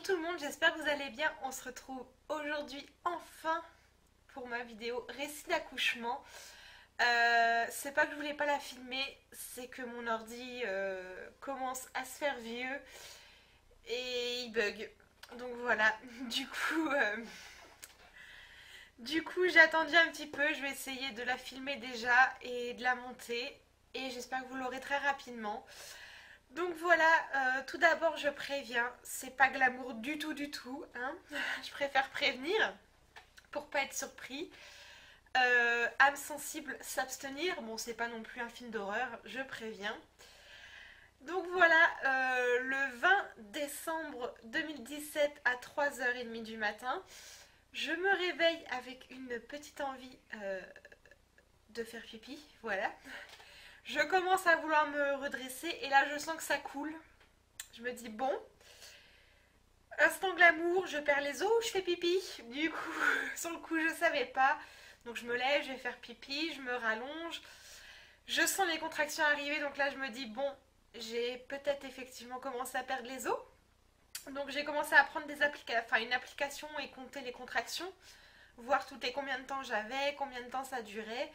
tout le monde, j'espère que vous allez bien. On se retrouve aujourd'hui enfin pour ma vidéo récit d'accouchement. C'est pas que je voulais pas la filmer, c'est que mon ordi commence à se faire vieux et il bug. Donc voilà, du coup j'ai attendu un petit peu, je vais essayer de la filmer déjà et de la monter et j'espère que vous l'aurez très rapidement. Donc voilà, tout d'abord je préviens, c'est pas glamour du tout hein. Je préfère prévenir pour pas être surpris. Âme sensible, s'abstenir, bon c'est pas non plus un film d'horreur, je préviens. Donc voilà, le 20 décembre 2017 à 3h30 du matin, je me réveille avec une petite envie de faire pipi, voilà. Je commence à vouloir me redresser et là je sens que ça coule. Je me dis bon, instant glamour, je perds les os ou je fais pipi. Du coup, sur le coup je savais pas. Donc je me lève, je vais faire pipi, je me rallonge. Je sens les contractions arriver, donc là je me dis bon, j'ai peut-être effectivement commencé à perdre les os. Donc j'ai commencé à prendre une application et compter les contractions, voir toutes les combien de temps j'avais, combien de temps ça durait.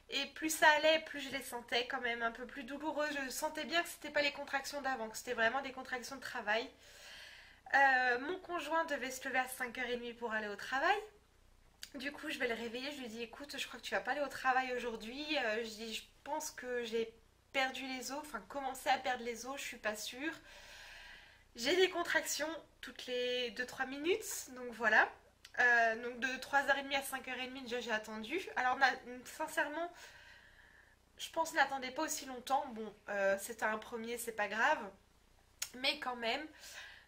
Et plus ça allait, plus je les sentais quand même un peu plus douloureux. Je sentais bien que c'était pas les contractions d'avant, que c'était vraiment des contractions de travail. Mon conjoint devait se lever à 5h30 pour aller au travail. Du coup, je vais le réveiller. Je lui dis écoute, je crois que tu vas pas aller au travail aujourd'hui. Je pense que j'ai perdu les os, enfin commencé à perdre les os, je suis pas sûre. J'ai des contractions toutes les 2-3 minutes, donc voilà. Donc de 3h30 à 5h30 déjà j'ai attendu. Alors sincèrement, je pense qu'il n'attendait pas aussi longtemps. Bon, c'était un premier, c'est pas grave. Mais quand même.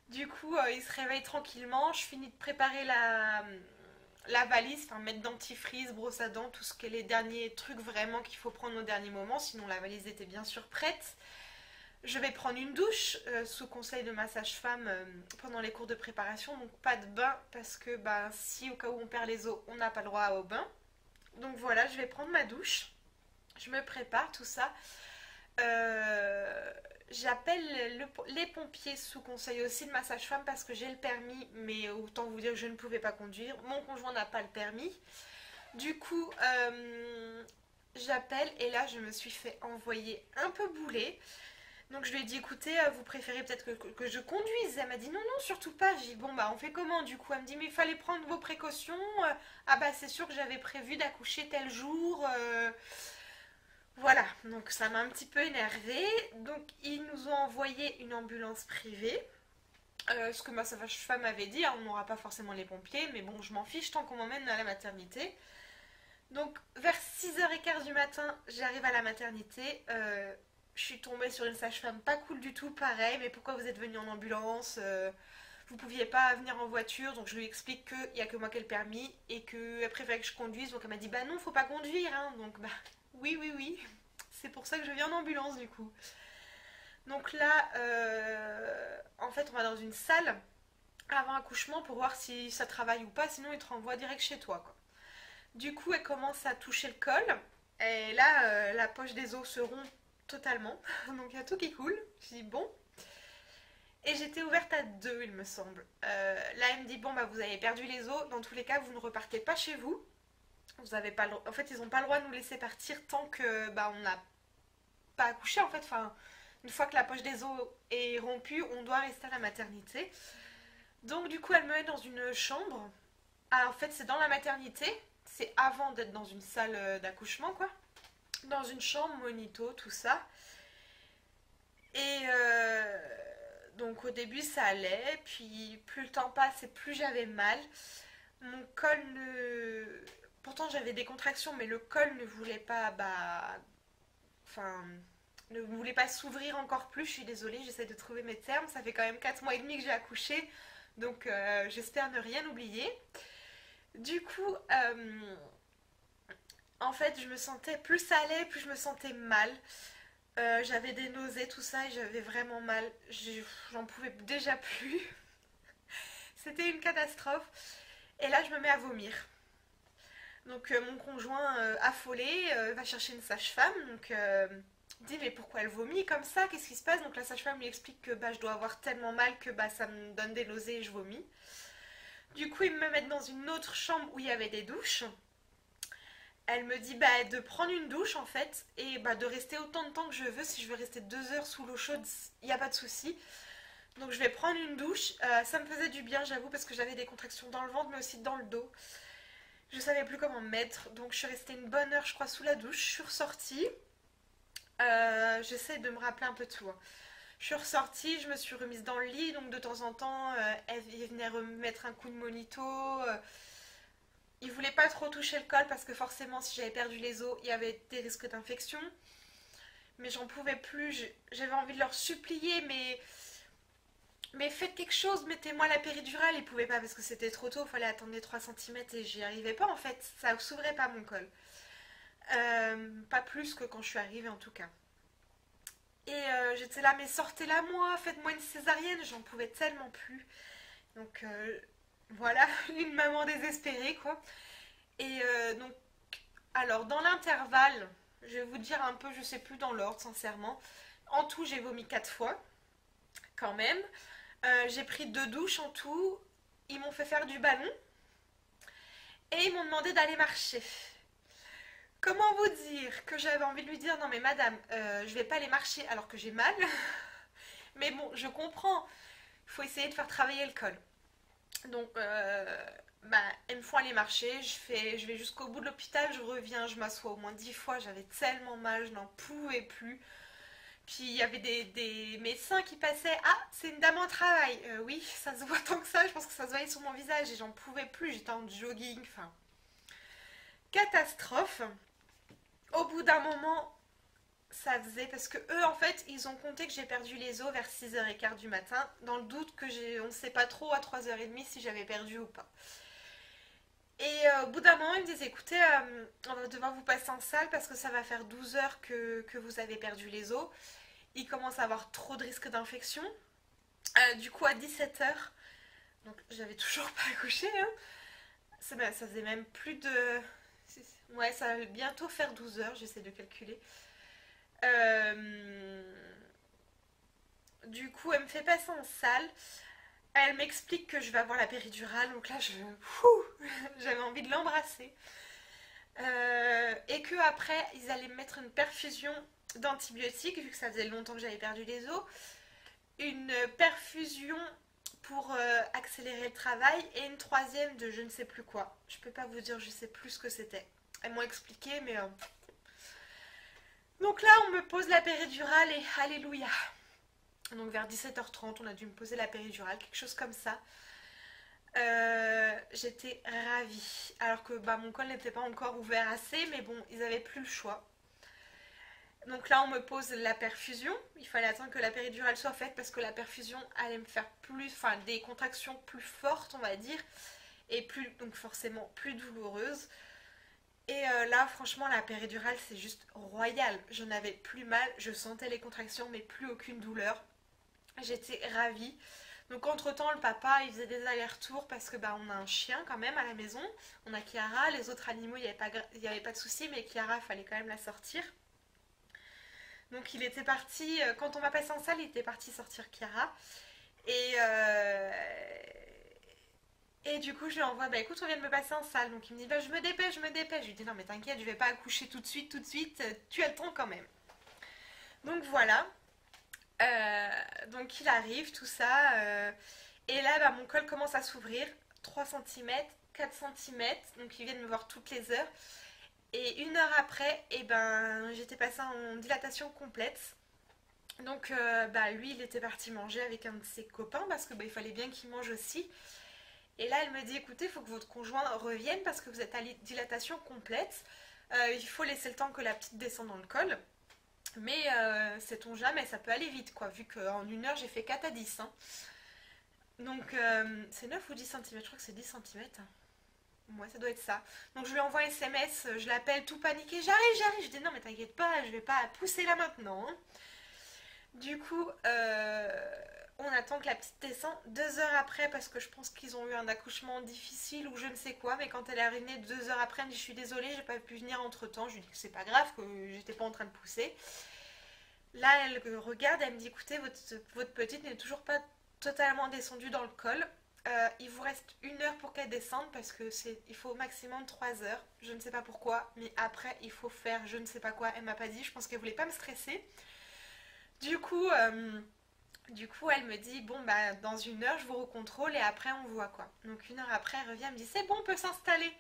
Du coup, il se réveille tranquillement. Je finis de préparer la valise, enfin mettre dentifrice, brosse à dents, tout ce qui est les derniers trucs vraiment qu'il faut prendre au dernier moment. Sinon la valise était bien sûr prête. Je vais prendre une douche sous conseil de ma sage-femme pendant les cours de préparation. Donc pas de bain parce que si au cas où on perd les os, on n'a pas le droit au bain. Donc voilà, je vais prendre ma douche. Je me prépare tout ça. J'appelle les pompiers sous conseil aussi de ma sage-femme parce que j'ai le permis, mais autant vous dire que je ne pouvais pas conduire. Mon conjoint n'a pas le permis. Du coup, j'appelle et là je me suis fait envoyer un peu bouler. Donc je lui ai dit écoutez, vous préférez peut-être que je conduise. Elle m'a dit non, non, surtout pas. J'ai dit bon on fait comment du coup. Elle me dit mais il fallait prendre vos précautions. Ah c'est sûr que j'avais prévu d'accoucher tel jour. Voilà, donc ça m'a un petit peu énervée. Donc ils nous ont envoyé une ambulance privée. Ce que ma sage-femme avait dit, hein, on n'aura pas forcément les pompiers, mais bon je m'en fiche tant qu'on m'emmène à la maternité. Donc vers 6h15 du matin, j'arrive à la maternité. Je suis tombée sur une sage-femme pas cool du tout, pareil, mais pourquoi vous êtes venue en ambulance vous pouviez pas venir en voiture, donc je lui explique qu'il n'y a que moi qui ai le permis et qu'elle préfère que je conduise, donc elle m'a dit bah non, faut pas conduire, hein. Donc oui, c'est pour ça que je viens en ambulance du coup. Donc là, en fait, on va dans une salle avant accouchement pour voir si ça travaille ou pas, sinon ils te renvoient direct chez toi, quoi. Du coup, elle commence à toucher le col, et là, la poche des os se rompt totalement. Donc il y a tout qui coule. Je dis bon. Et j'étais ouverte à 2, il me semble. Là, elle me dit bon, vous avez perdu les os. Dans tous les cas, vous ne repartez pas chez vous. Vous avez pas en fait, ils n'ont pas le droit de nous laisser partir tant que on n'a pas accouché. En fait, enfin, une fois que la poche des os est rompue, on doit rester à la maternité. Donc du coup, elle me met dans une chambre. Ah, en fait, c'est dans la maternité. C'est avant d'être dans une salle d'accouchement, quoi. Dans une chambre, monito, tout ça. Et donc au début ça allait, puis plus le temps passe et plus j'avais mal. Mon col ne... Pourtant j'avais des contractions, mais le col ne voulait pas... Enfin... ne voulait pas s'ouvrir encore plus. Je suis désolée, j'essaie de trouver mes termes. Ça fait quand même 4 mois et demi que j'ai accouché. Donc j'espère ne rien oublier. Du coup... en fait, je me sentais, plus ça allait, plus je me sentais mal. J'avais des nausées, tout ça, et j'avais vraiment mal. J'en pouvais déjà plus. C'était une catastrophe. Et là, je me mets à vomir. Donc, mon conjoint, affolé, va chercher une sage-femme. Donc, Je me dis mais pourquoi elle vomit comme ça? Qu'est-ce qui se passe? Donc la sage-femme lui explique que bah, je dois avoir tellement mal que bah, ça me donne des nausées et je vomis. Du coup ils me mettent dans une autre chambre où il y avait des douches. Elle me dit bah, de prendre une douche en fait et bah, de rester autant de temps que je veux. Si je veux rester 2 heures sous l'eau chaude, il n'y a pas de souci. Donc je vais prendre une douche. Ça me faisait du bien j'avoue parce que j'avais des contractions dans le ventre mais aussi dans le dos. Je savais plus comment me mettre. Donc je suis restée une bonne heure je crois sous la douche. Je suis ressortie. J'essaie de me rappeler un peu tout, hein. Je suis ressortie, je me suis remise dans le lit, donc de temps en temps, elle venait remettre un coup de monito. Il voulait pas trop toucher le col parce que forcément, si j'avais perdu les os, il y avait des risques d'infection. Mais j'en pouvais plus, j'avais envie de leur supplier, mais faites quelque chose, mettez-moi la péridurale. Ils pouvaient pas parce que c'était trop tôt, il fallait attendre les 3 centimètres et j'y arrivais pas en fait. Ça s'ouvrait pas mon col. Pas plus que quand je suis arrivée en tout cas. Et j'étais là, mais sortez-la moi, faites-moi une césarienne, j'en pouvais tellement plus. Donc voilà, une maman désespérée quoi. Et donc, alors dans l'intervalle, je vais vous dire un peu, je sais plus dans l'ordre sincèrement. En tout, j'ai vomi 4 fois, quand même. J'ai pris 2 douches en tout. Ils m'ont fait faire du ballon. Et ils m'ont demandé d'aller marcher. Comment vous dire que j'avais envie de lui dire non mais madame, je vais pas aller marcher alors que j'ai mal. Mais bon, je comprends. Il faut essayer de faire travailler le col. Donc, bah, elles me font aller marcher. Je vais jusqu'au bout de l'hôpital. Je reviens, je m'assois au moins 10 fois. J'avais tellement mal, je n'en pouvais plus. Puis il y avait des médecins qui passaient. Ah, c'est une dame en travail. Oui, ça se voit tant que ça. Je pense que ça se voyait sur mon visage et j'en pouvais plus. J'étais en jogging. Enfin, catastrophe. Au bout d'un moment, ça faisait parce que eux en fait ils ont compté que j'ai perdu les os vers 6h15 du matin dans le doute que on ne sait pas trop à 3h30 si j'avais perdu ou pas. Et au bout d'un moment ils me disaient écoutez on va devoir vous passer en salle parce que ça va faire 12 heures que vous avez perdu les os. Il commence à avoir trop de risques d'infection. Du coup à 17h, donc j'avais toujours pas accouché, hein. Ça faisait même plus de... Ouais, ça va bientôt faire 12 heures, j'essaie de calculer. Euh, Du coup, elle me fait passer en salle. Elle m'explique que je vais avoir la péridurale. Donc là, j'avais envie de l'embrasser. Et que après, ils allaient me mettre une perfusion d'antibiotiques, vu que ça faisait longtemps que j'avais perdu les os. Une perfusion pour accélérer le travail. Et une troisième de je ne sais plus quoi. Je peux pas vous dire, je sais plus ce que c'était. Elles m'ont expliqué, mais... Donc là, on me pose la péridurale et alléluia. Donc vers 17h30, on a dû me poser la péridurale, quelque chose comme ça. J'étais ravie. Alors que bah, mon col n'était pas encore ouvert assez, mais bon, ils n'avaient plus le choix. Donc là, on me pose la perfusion. Il fallait attendre que la péridurale soit faite parce que la perfusion allait me faire plus, enfin des contractions plus fortes, on va dire, et plus, donc forcément plus douloureuses. Et là, franchement, la péridurale, c'est juste royal. J'en avais plus mal, je sentais les contractions, mais plus aucune douleur. J'étais ravie. Donc entre-temps, le papa, il faisait des allers-retours parce que bah, on a un chien quand même à la maison. On a Chiara, les autres animaux, il n'y avait pas de souci, mais Chiara, il fallait quand même la sortir. Donc il était parti, quand on m'a passé en salle, il était parti sortir Chiara. Et, et du coup, je lui envoie, bah écoute, on vient de me passer en salle. Donc il me dit, bah je me dépêche, je me dépêche. Je lui dis, non mais t'inquiète, je vais pas accoucher tout de suite, tu as le temps quand même. Donc voilà. Donc il arrive, tout ça. Et là, bah, mon col commence à s'ouvrir. 3 cm, 4 cm. Donc ils viennent me voir toutes les heures. Et 1 heure après, et ben, j'étais passée en dilatation complète. Donc bah, lui, il était parti manger avec un de ses copains parce que bah, il fallait bien qu'il mange aussi. Et là, elle me dit, écoutez, il faut que votre conjoint revienne parce que vous êtes à dilatation complète. Il faut laisser le temps que la petite descende dans le col. Mais sait-on jamais, ça peut aller vite, quoi, vu qu'en 1 heure, j'ai fait 4 à 10. Hein. Donc, c'est 9 ou 10 cm, je crois que c'est 10 cm. Ouais, ça doit être ça. Donc, je lui envoie un SMS, je l'appelle tout paniqué, j'arrive. Je dis, non, mais t'inquiète pas, je vais pas pousser là maintenant. Hein. Du coup, on attend que la petite descende 2 heures après, parce que je pense qu'ils ont eu un accouchement difficile ou je ne sais quoi. Mais quand elle est arrivée 2 heures après, elle me dit, je suis désolée, j'ai pas pu venir entre temps. Je lui dis que c'est pas grave, que j'étais pas en train de pousser. là, elle regarde, elle me dit, écoutez, votre petite n'est toujours pas totalement descendue dans le col. Il vous reste 1 heure pour qu'elle descende parce que il faut au maximum 3 heures. Je ne sais pas pourquoi, mais après, il faut faire je ne sais pas quoi. Elle m'a pas dit, je pense qu'elle voulait pas me stresser. Du coup, euh, du coup, elle me dit, bon, bah, dans 1 heure, je vous recontrôle et après, on voit quoi. Donc, 1 heure après, elle revient, elle me dit, c'est bon, on peut s'installer.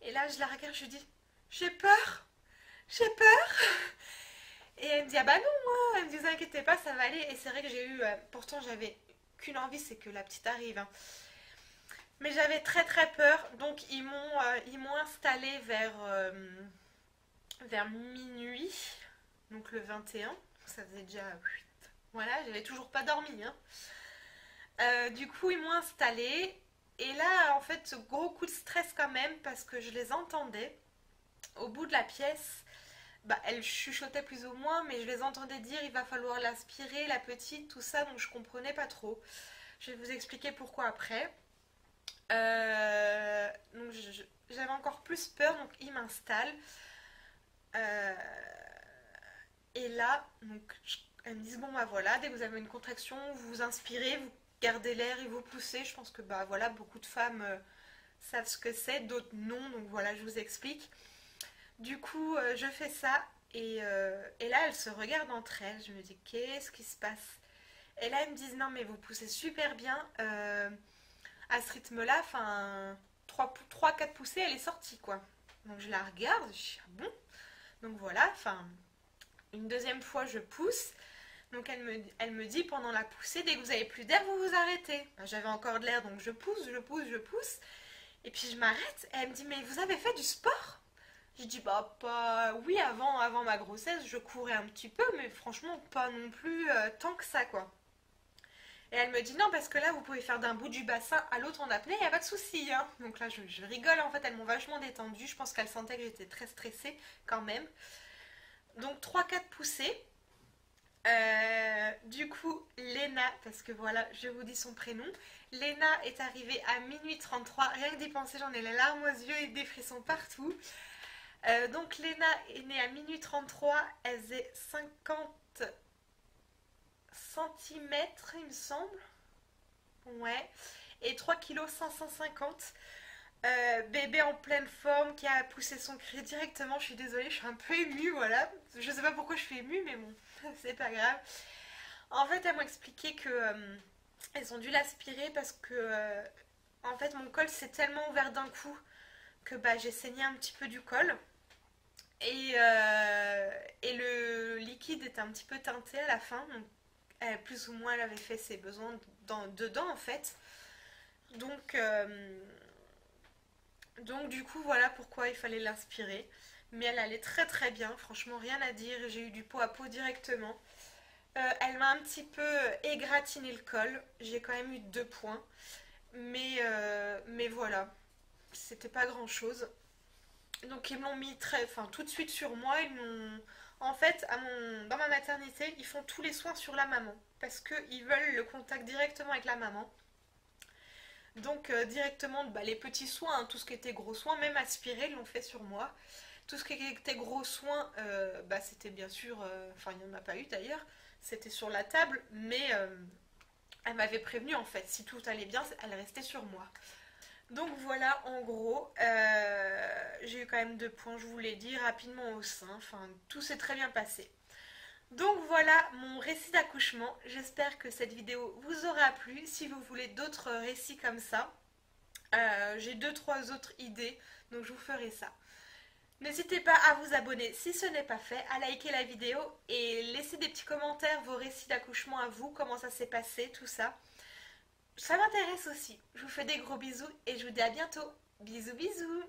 Et là, je la regarde, je lui dis, j'ai peur, j'ai peur. Et elle me dit, ah bah non, moi. Elle me dit, vous inquiétez pas, ça va aller. Et c'est vrai que j'ai eu, pourtant, j'avais qu'une envie, c'est que la petite arrive, hein. Mais j'avais très très peur, donc ils m'ont installée vers minuit, donc le 21. Ça faisait déjà. Voilà, j'avais toujours pas dormi, hein. Du coup, ils m'ont installée. Et là, en fait, gros coup de stress quand même, parce que je les entendais au bout de la pièce. Bah, elles chuchotaient plus ou moins, mais je les entendais dire il va falloir l'aspirer, la petite, tout ça, donc je comprenais pas trop. Je vais vous expliquer pourquoi après. Donc j'avais encore plus peur, donc il m'installe. Euh, et là, donc, elles me disent bon bah voilà, dès que vous avez une contraction, vous vous inspirez, vous gardez l'air et vous poussez. Je pense que bah voilà, beaucoup de femmes savent ce que c'est, d'autres non, donc voilà, je vous explique. Du coup, je fais ça et là, elles se regardent entre elles. Je me dis qu'est-ce qui se passe? Et là, elles me disent non mais vous poussez super bien. À ce rythme-là, enfin, 3-4 poussées, elle est sortie, quoi. Donc je la regarde, je dis, ah bon? Donc voilà, enfin, une deuxième fois, je pousse. Donc elle me dit, pendant la poussée, dès que vous avez plus d'air, vous vous arrêtez. Ben, j'avais encore de l'air, donc je pousse, je pousse, je pousse. Et puis je m'arrête, et elle me dit, mais vous avez fait du sport? Je dis, bah, pas. Oui, avant ma grossesse, je courais un petit peu, mais franchement, pas non plus tant que ça, quoi. Et elle me dit non, parce que là, vous pouvez faire d'un bout du bassin à l'autre en apnée, il n'y a pas de souci, hein. Donc là, je rigole, en fait, elles m'ont vachement détendue. Je pense qu'elles sentaient que j'étais très stressée quand même. Donc 3-4 poussées. Du coup, Léna, parce que voilà, je vous dis son prénom. Léna est arrivée à minuit 33. Rien que d'y penser, j'en ai les larmes aux yeux et des frissons partout. Donc Léna est née à minuit 33. Elle faisait 50 centimètres, il me semble. Ouais. Et 3 kg 550. Bébé en pleine forme qui a poussé son cri directement. Je suis désolée, je suis un peu émue, voilà. Je sais pas pourquoi je suis émue, mais bon, c'est pas grave. En fait, elles m'ont expliqué que elles ont dû l'aspirer parce que en fait mon col s'est tellement ouvert d'un coup que bah, j'ai saigné un petit peu du col. Et le liquide était un petit peu teinté à la fin. Donc, plus ou moins, elle avait fait ses besoins dedans en fait. Donc, donc du coup, voilà pourquoi il fallait l'inspirer. Mais elle allait très très bien, franchement, rien à dire. J'ai eu du pot à pot directement. Elle m'a un petit peu égratigné le col. J'ai quand même eu 2 points. Mais voilà, c'était pas grand chose. Donc ils me l'ont mis enfin, tout de suite sur moi. En fait, dans ma maternité, ils font tous les soins sur la maman. Parce qu'ils veulent le contact directement avec la maman. Donc directement, bah, les petits soins, hein, tout ce qui était gros soins, même aspirer, ils l'ont fait sur moi. Tout ce qui était gros soins, bah, c'était bien sûr, enfin il n'y en a pas eu d'ailleurs, c'était sur la table, mais elle m'avait prévenu en fait, si tout allait bien, elle restait sur moi. Donc voilà, en gros, j'ai eu quand même 2 points, je vous l'ai dit, rapidement au sein, enfin tout s'est très bien passé. Donc voilà mon récit d'accouchement. J'espère que cette vidéo vous aura plu. Si vous voulez d'autres récits comme ça, j'ai 2-3 autres idées, donc je vous ferai ça. N'hésitez pas à vous abonner si ce n'est pas fait, à liker la vidéo et laisser des petits commentaires, vos récits d'accouchement à vous, comment ça s'est passé, tout ça. Ça m'intéresse aussi. Je vous fais des gros bisous et je vous dis à bientôt. Bisous bisous.